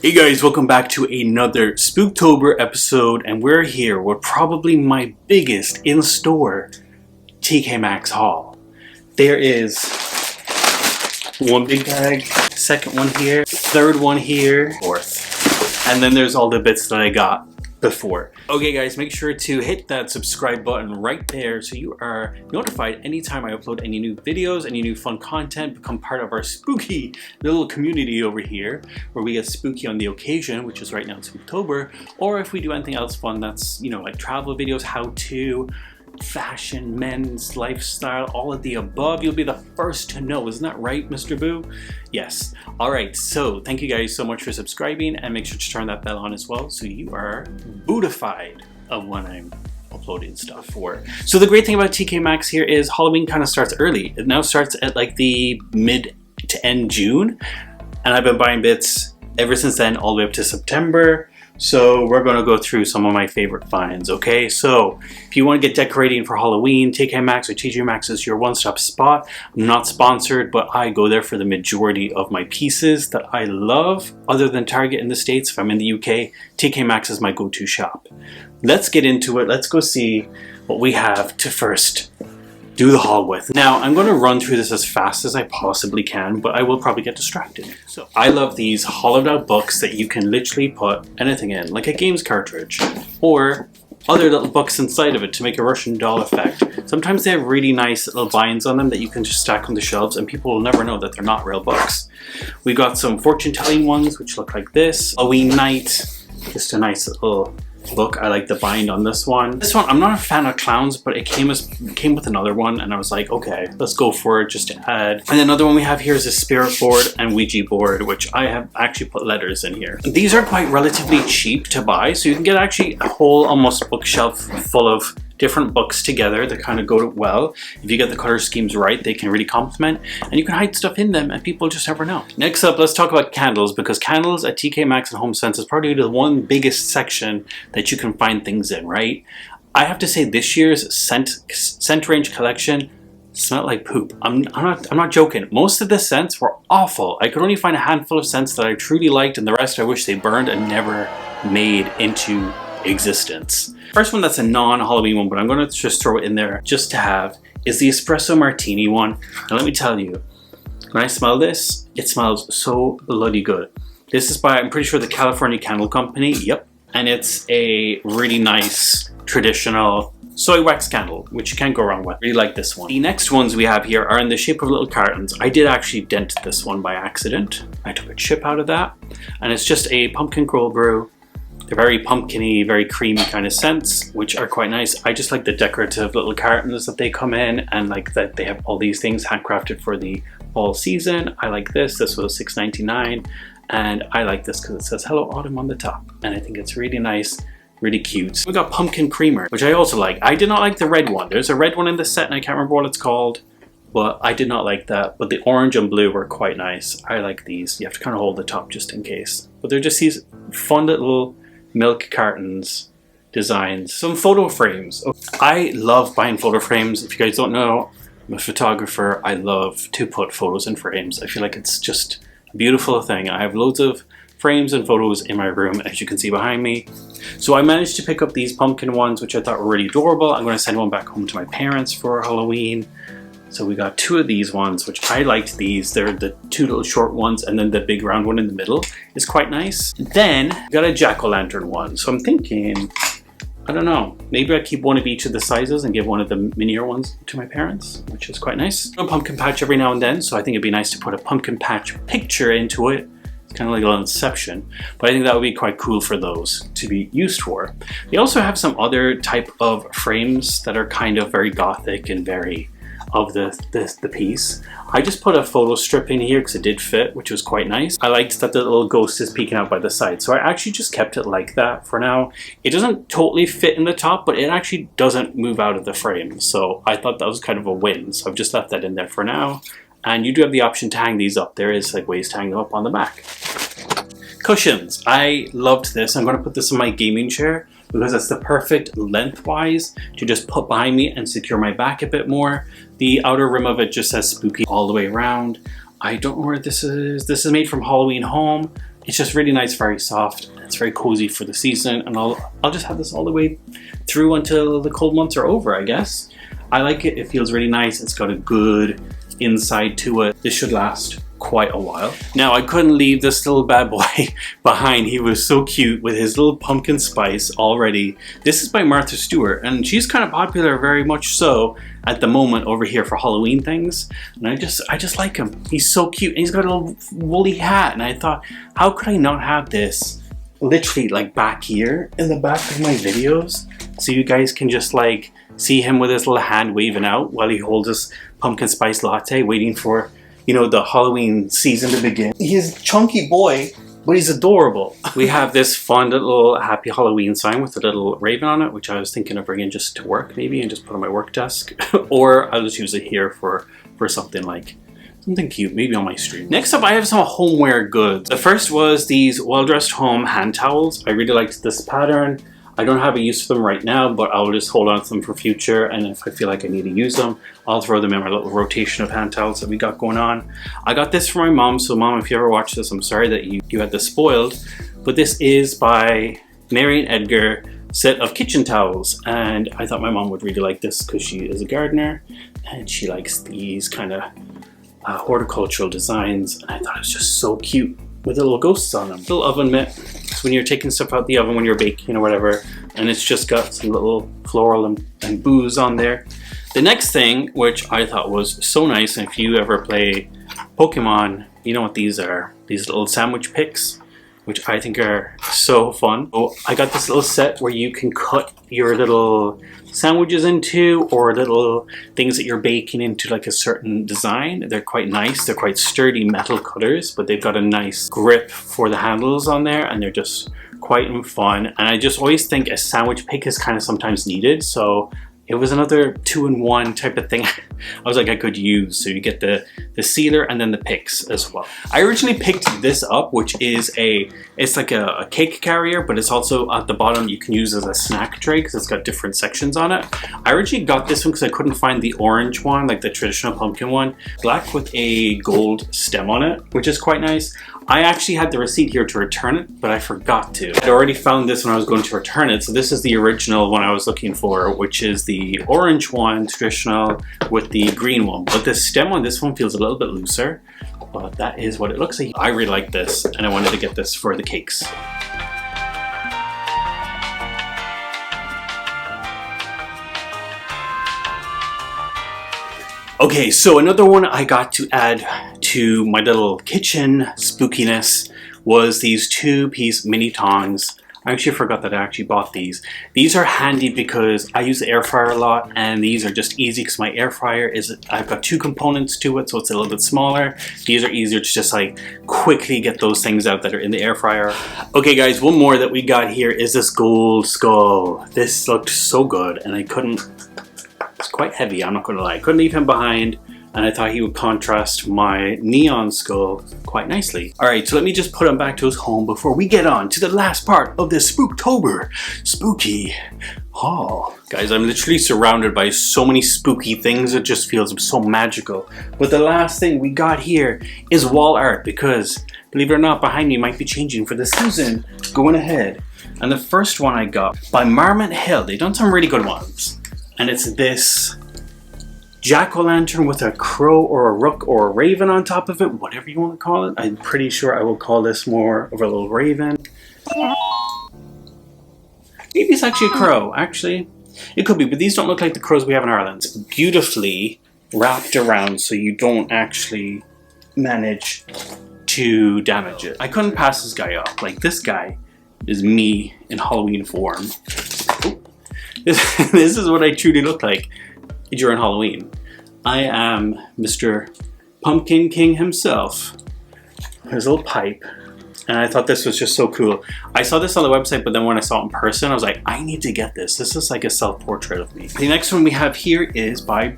Hey guys, welcome back to another Spooktober episode, and we're here with probably my biggest in-store TK Maxx haul. There is one big bag, second one here, third one here, fourth, and then there's all the bits that I got before. Okay guys, make sure to hit that subscribe button right there so you are notified anytime I upload any new videos, any new fun content. Become part of our spooky little community over here where we get spooky on the occasion, which is right now in Spooktober, or if we do anything else fun that's, you know, like travel videos, how-to, fashion, men's lifestyle, all of the above, you'll be the first to know. Isn't that right, Mr. Boo? Yes. All right, so thank you guys so much for subscribing, and make sure to turn that bell on as well so you are bootified of when I'm uploading stuff for. So the great thing about TK Maxx here is Halloween kind of starts early. It now starts at like the mid to end June, and I've been buying bits ever since then all the way up to September. So we're going to go through some of my favorite finds, okay? So if you want to get decorating for Halloween, TK Maxx or TJ Maxx is your one-stop spot. I'm not sponsored, but I go there for the majority of my pieces that I love. Other than Target in the States, if I'm in the UK, TK Maxx is my go-to shop. Let's get into it. Let's go see what we have to first do the haul with. Now, I'm going to run through this as fast as I possibly can, but I will probably get distracted. So I love these hollowed out books that you can literally put anything in, like a games cartridge, or other little books inside of it to make a Russian doll effect. Sometimes they have really nice little binds on them that you can just stack on the shelves and people will never know that they're not real books. We got some fortune telling ones, which look like this. Halloween night, just a nice little book. I like the bind on this one. This one, I'm not a fan of clowns, but it came with another one, and I was like, okay, let's go for it just to add. And another one we have here is a spirit board and Ouija board, which I have actually put letters in here. These are quite relatively cheap to buy, so you can get actually a whole almost bookshelf full of different books together that kind of go well. If you get the color schemes right, they can really complement, and you can hide stuff in them and people just never know. Next up, let's talk about candles, because candles at TK Maxx and HomeSense is probably the one biggest section that you can find things in, right? I have to say this year's scent range collection smelled like poop. I'm not joking. Most of the scents were awful. I could only find a handful of scents that I truly liked, and the rest I wish they burned and never made into existence. First one that's a non-Halloween one, but I'm going to just throw it in there just to have, is the espresso martini one. Now let me tell you, when I smell this, it smells so bloody good. This is by, I'm pretty sure, the California Candle Company. Yep. And it's a really nice traditional soy wax candle, which you can't go wrong with. Really like this one. The next ones we have here are in the shape of little cartons. I did actually dent this one by accident. I took a chip out of that, and it's just a pumpkin cold brew. They're very pumpkin-y, very creamy kind of scents, which are quite nice. I just like the decorative little cartons that they come in, and like that they have all these things handcrafted for the fall season. I like this. This was $6.99, and I like this because it says Hello Autumn on the top, and I think it's really nice, really cute. We got pumpkin creamer, which I also like. I did not like the red one. There's a red one in the set, and I can't remember what it's called, but I did not like that. But the orange and blue were quite nice. I like these. You have to kind of hold the top just in case. But they're just these fun little milk cartons designs. Some photo frames. I love buying photo frames. If you guys don't know, I'm a photographer. I love to put photos in frames. I feel like it's just a beautiful thing. I have loads of frames and photos in my room, as you can see behind me. So I managed to pick up these pumpkin ones, which I thought were really adorable. I'm going to send one back home to my parents for Halloween. So we got two of these ones, which I liked these. They're the two little short ones, and then the big round one in the middle is quite nice. Then we got a jack-o'-lantern one. So I'm thinking, I don't know, maybe I keep one of each of the sizes and give one of the minier ones to my parents, which is quite nice. A pumpkin patch every now and then, so I think it'd be nice to put a pumpkin patch picture into it. It's kind of like a little inception, but I think that would be quite cool for those to be used for. They also have some other type of frames that are kind of very gothic and very of the piece. I just put a photo strip in here because it did fit, which was quite nice. I liked that the little ghost is peeking out by the side, so I actually just kept it like that for now. It doesn't totally fit in the top, but it actually doesn't move out of the frame, so I thought that was kind of a win, so I've just left that in there for now. And you do have the option to hang these up. There is like ways to hang them up on the back. Cushions. I loved this. I'm going to put this in my gaming chair because it's the perfect lengthwise to just put behind me and secure my back a bit more. The outer rim of it just says spooky all the way around. I don't know where this is. This is made from Halloween Home. It's just really nice, very soft. It's very cozy for the season, and I'll just have this all the way through until the cold months are over, I guess. I like it. It feels really nice. It's got a good inside to it. This should last quite a while. Now, I couldn't leave this little bad boy behind. He was so cute with his little pumpkin spice already. This is by Martha Stewart, and she's kind of popular, very much so, at the moment over here for Halloween things. And I just like him. He's so cute, and he's got a little woolly hat, and I thought, how could I not have this literally like back here in the back of my videos, so you guys can just like see him with his little hand waving out while he holds his pumpkin spice latte, waiting for, you know, the Halloween season to begin. He's a chunky boy, but he's adorable. We have this fun little Happy Halloween sign with a little raven on it, which I was thinking of bringing just to work maybe and just put on my work desk. Or I'll just use it here for something like, something cute, maybe on my stream. Next up, I have some homeware goods. The first was these well-dressed home hand towels. I really liked this pattern. I don't have a use for them right now, but I'll just hold on to them for future, and if I feel like I need to use them, I'll throw them in my little rotation of hand towels that we got going on. I got this for my mom, so Mom, if you ever watch this, I'm sorry that you had this spoiled, but this is by Mary and Edgar set of kitchen towels, and I thought my mom would really like this because she is a gardener, and she likes these kind of horticultural designs, and I thought it was just so cute with the little ghosts on them. Little oven mitt. So when you're taking stuff out the oven when you're baking or whatever, and it's just got some little floral and booze on there. The next thing, which I thought was so nice, and if you ever play Pokemon, you know what these are. These little sandwich picks, which I think are so fun. So I got this little set where you can cut your little sandwiches into, or little things that you're baking into like a certain design. They're quite nice. They're quite sturdy metal cutters, but they've got a nice grip for the handles on there, and they're just quite fun. And I just always think a sandwich pick is kind of sometimes needed, so it was another 2-in-1 type of thing I was like I could use. So you get the sealer and then the picks as well. I originally picked this up, which is it's like a cake carrier, but it's also at the bottom you can use as a snack tray because it's got different sections on it. I originally got this one because I couldn't find the orange one, like the traditional pumpkin one. Black with a gold stem on it, which is quite nice. I actually had the receipt here to return it, but I forgot to. I'd already found this when I was going to return it, so this is the original one I was looking for, which is the orange one, traditional, with the green one. But the stem on this one feels a little bit looser, but that is what it looks like. I really like this, and I wanted to get this for the cakes. Okay, so another one I got to add to my little kitchen spookiness was these 2-piece mini tongs. I actually forgot that I actually bought these. These are handy because I use the air fryer a lot, and these are just easy because my air fryer I've got 2 components to it, so it's a little bit smaller. These are easier to just like quickly get those things out that are in the air fryer. Okay guys, one more that we got here is this gold skull. This looked so good, and it's quite heavy, I'm not gonna lie. I couldn't leave him behind, and I thought he would contrast my neon skull quite nicely. All right, so let me just put him back to his home before we get on to the last part of this Spooktober spooky haul. Guys, I'm literally surrounded by so many spooky things, it just feels so magical. But the last thing we got here is wall art, because believe it or not, behind me might be changing for the season going ahead. And the first one I got by Marmot Hill. They've done some really good ones. And it's this jack-o'-lantern with a crow or a rook or a raven on top of it, whatever you want to call it. I'm pretty sure I will call this more of a little raven. Maybe it's actually a crow, actually. It could be, but these don't look like the crows we have in Ireland. It's beautifully wrapped around so you don't actually manage to damage it. I couldn't pass this guy up. Like, this guy is me in Halloween form. This is what I truly look like during Halloween. I am Mr. Pumpkin King himself. His little pipe. And I thought this was just so cool. I saw this on the website, but then when I saw it in person, I was like, I need to get this. This is like a self-portrait of me. The next one we have here is by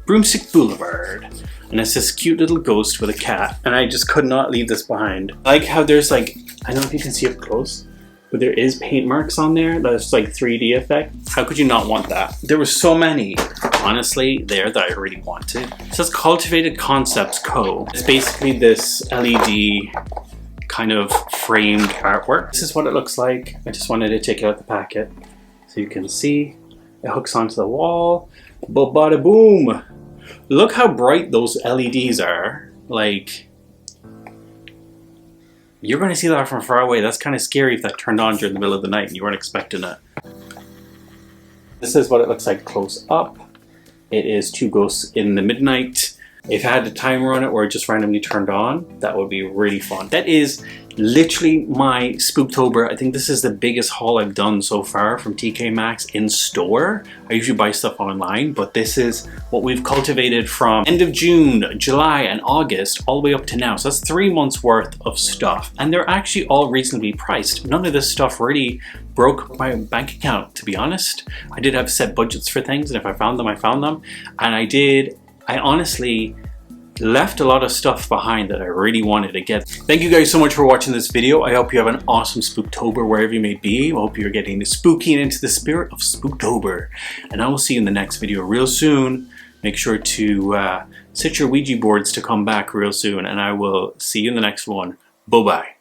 Broomstick Boulevard. And it's this cute little ghost with a cat. And I just could not leave this behind. I like how there's like, I don't know if you can see up close, but there is paint marks on there. That's like 3D effect. How could you not want that? There were so many, honestly, there that I really wanted. It says Cultivated Concepts Co. It's basically this LED kind of framed artwork. This is what it looks like. I just wanted to take out the packet so you can see. It hooks onto the wall. But bada boom! Look how bright those LEDs are. Like, you're going to see that from far away. That's kind of scary if that turned on during the middle of the night and you weren't expecting it. This is what it looks like close up. It is two ghosts in the midnight. If I had a timer on it or it just randomly turned on, that would be really fun. That is literally my Spooktober. I think this is the biggest haul I've done so far from TK Maxx in store. I usually buy stuff online, but this is what we've cultivated from end of June, July, and August all the way up to now. So that's 3 months worth of stuff. And they're actually all reasonably priced. None of this stuff really broke my bank account, to be honest. I did have set budgets for things, and if I found them, I found them. And I honestly left a lot of stuff behind that I really wanted to get. Thank you guys so much for watching this video. I hope you have an awesome Spooktober wherever you may be. I hope you're getting spooky and into the spirit of Spooktober. And I will see you in the next video real soon. Make sure to set your Ouija boards to come back real soon, and I will see you in the next one. Bye-bye.